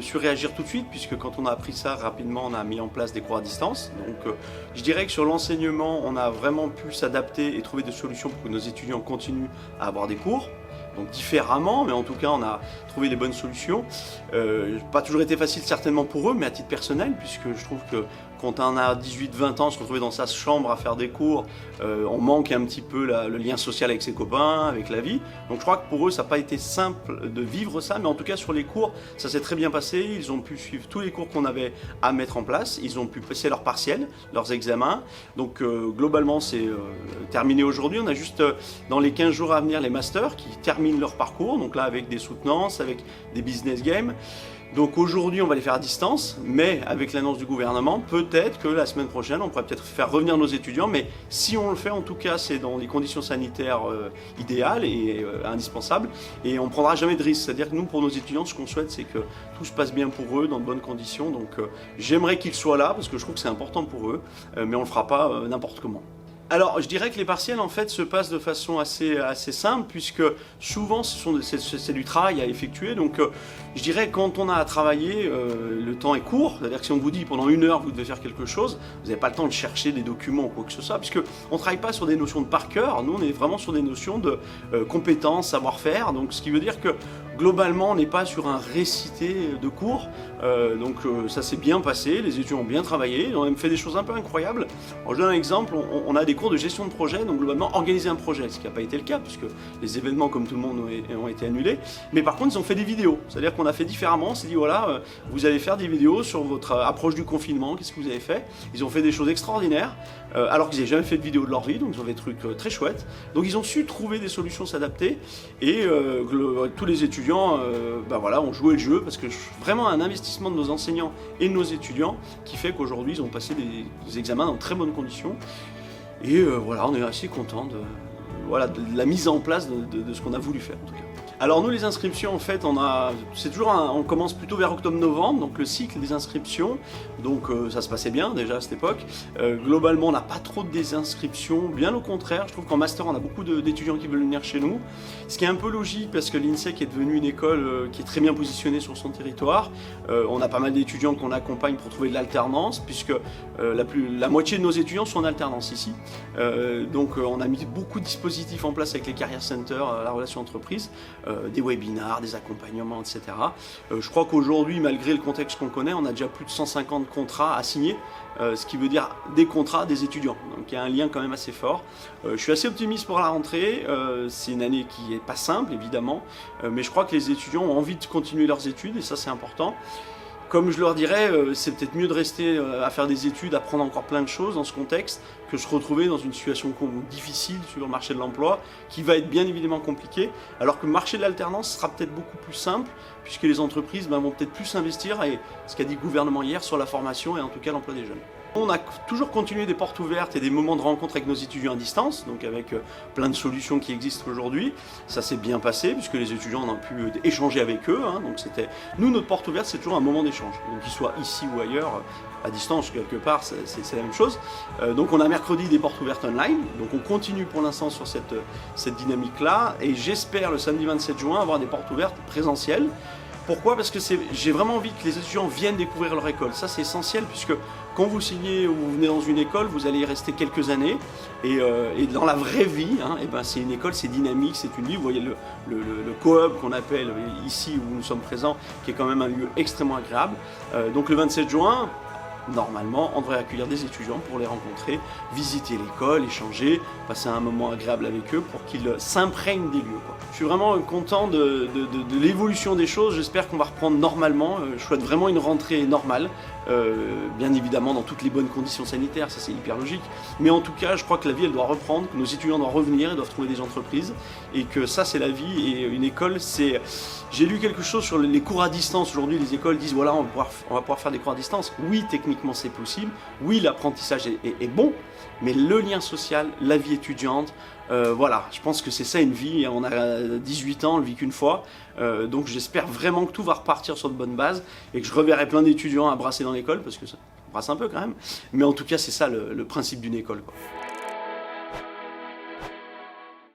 su réagir tout de suite, puisque quand on a appris ça rapidement, on a mis en place des cours à distance. Donc je dirais que sur l'enseignement, on a vraiment pu s'adapter et trouver des solutions pour que nos étudiants continuent à avoir des cours. Donc différemment, mais en tout cas on a trouvé les bonnes solutions. Pas toujours été facile certainement pour eux, mais à titre personnel, puisque je trouve que quand on a 18-20 ans, se retrouver dans sa chambre à faire des cours, on manque un petit peu le lien social avec ses copains, avec la vie. Donc je crois que pour eux ça n'a pas été simple de vivre ça, mais en tout cas sur les cours ça s'est très bien passé. Ils ont pu suivre tous les cours qu'on avait à mettre en place, ils ont pu passer leurs partiels, leurs examens. Donc globalement c'est terminé aujourd'hui. On a juste dans les 15 jours à venir les masters qui terminent leur parcours, donc là avec des soutenances, avec des business games. Donc aujourd'hui on va les faire à distance, mais avec l'annonce du gouvernement, peut-être que la semaine prochaine on pourrait peut-être faire revenir nos étudiants, mais si on le fait en tout cas c'est dans les conditions sanitaires idéales et indispensables, et on ne prendra jamais de risque. C'est-à-dire que nous pour nos étudiants ce qu'on souhaite c'est que tout se passe bien pour eux, dans de bonnes conditions, donc j'aimerais qu'ils soient là parce que je trouve que c'est important pour eux, mais on ne le fera pas n'importe comment. Alors, je dirais que les partiels, en fait, se passent de façon assez simple, puisque souvent, c'est du travail à effectuer. Donc, je dirais, quand on a à travailler, le temps est court. C'est-à-dire que si on vous dit, pendant 1 heure, vous devez faire quelque chose, vous n'avez pas le temps de chercher des documents ou quoi que ce soit, puisque on ne travaille pas sur des notions de par cœur. Nous, on est vraiment sur des notions de compétences, savoir-faire. Donc, ce qui veut dire que, globalement, on n'est pas sur un récité de cours. Donc, ça s'est bien passé. Les étudiants ont bien travaillé. On a même fait des choses un peu incroyables. Alors, je donne un exemple. On a des cours de gestion de projet, donc globalement organiser un projet, ce qui n'a pas été le cas puisque les événements comme tout le monde ont été annulés, mais par contre ils ont fait des vidéos, c'est-à-dire qu'on a fait différemment, on s'est dit voilà, vous allez faire des vidéos sur votre approche du confinement, qu'est-ce que vous avez fait. Ils ont fait des choses extraordinaires, alors qu'ils n'avaient jamais fait de vidéo de leur vie, donc ils ont fait des trucs très chouettes, donc ils ont su trouver des solutions, s'adapter, et tous les étudiants voilà, ont joué le jeu, parce que vraiment un investissement de nos enseignants et de nos étudiants qui fait qu'aujourd'hui ils ont passé des examens dans de très bonnes conditions. Et voilà, on est assez content de la mise en place de ce qu'on a voulu faire en tout cas. Alors nous les inscriptions en fait on commence plutôt vers octobre-novembre, donc le cycle des inscriptions, donc ça se passait bien déjà à cette époque. Globalement on n'a pas trop de désinscriptions, bien au contraire, je trouve qu'en master on a beaucoup d'étudiants qui veulent venir chez nous, ce qui est un peu logique parce que l'INSEC est devenue une école qui est très bien positionnée sur son territoire. On a pas mal d'étudiants qu'on accompagne pour trouver de l'alternance, puisque la moitié de nos étudiants sont en alternance ici. Donc on a mis beaucoup de dispositifs en place avec les Career Centers, la relation entreprise, des webinars, des accompagnements, etc. Je crois qu'aujourd'hui, malgré le contexte qu'on connaît, on a déjà plus de 150 contrats à signer, ce qui veut dire des contrats des étudiants. Donc il y a un lien quand même assez fort. Je suis assez optimiste pour la rentrée. C'est une année qui n'est pas simple, évidemment, mais je crois que les étudiants ont envie de continuer leurs études, et ça c'est important. Comme je leur dirais, c'est peut-être mieux de rester à faire des études, apprendre encore plein de choses dans ce contexte, que se retrouver dans une situation difficile sur le marché de l'emploi, qui va être bien évidemment compliqué, alors que le marché de l'alternance sera peut-être beaucoup plus simple, puisque les entreprises vont peut-être plus investir, et ce qu'a dit le gouvernement hier, sur la formation et en tout cas l'emploi des jeunes. On a toujours continué des portes ouvertes et des moments de rencontre avec nos étudiants à distance, donc avec plein de solutions qui existent aujourd'hui. Ça s'est bien passé puisque les étudiants ont pu échanger avec eux. Donc nous, notre porte ouverte, c'est toujours un moment d'échange. Donc qu'ils soient ici ou ailleurs, à distance quelque part, c'est la même chose. Donc on a mercredi des portes ouvertes online. Donc on continue pour l'instant sur cette dynamique-là. Et j'espère le samedi 27 juin avoir des portes ouvertes présentielles. Pourquoi ? Parce que j'ai vraiment envie que les étudiants viennent découvrir leur école. Ça, c'est essentiel, puisque quand vous signez ou vous venez dans une école, vous allez y rester quelques années. Et dans la vraie vie, c'est une école, c'est dynamique, c'est une vie. Vous voyez le co-hub qu'on appelle ici où nous sommes présents, qui est quand même un lieu extrêmement agréable. Donc le 27 juin, normalement, on devrait accueillir des étudiants pour les rencontrer, visiter l'école, échanger, passer un moment agréable avec eux pour qu'ils s'imprègnent des lieux, quoi. Je suis vraiment content de l'évolution des choses, j'espère qu'on va reprendre normalement, je souhaite vraiment une rentrée normale, bien évidemment dans toutes les bonnes conditions sanitaires, ça c'est hyper logique, mais en tout cas je crois que la vie elle doit reprendre, que nos étudiants doivent revenir, ils doivent trouver des entreprises, et que ça c'est la vie, et une école c'est... J'ai lu quelque chose sur les cours à distance. Aujourd'hui, les écoles disent voilà, on va pouvoir faire des cours à distance. Oui, techniquement, c'est possible. Oui, l'apprentissage est bon, mais le lien social, la vie étudiante, voilà, je pense que c'est ça une vie. On a 18 ans, on le vit qu'une fois. Donc j'espère vraiment que tout va repartir sur de bonnes bases et que je reverrai plein d'étudiants à brasser dans l'école, parce que ça brasse un peu quand même. Mais en tout cas, c'est ça le principe d'une école, quoi.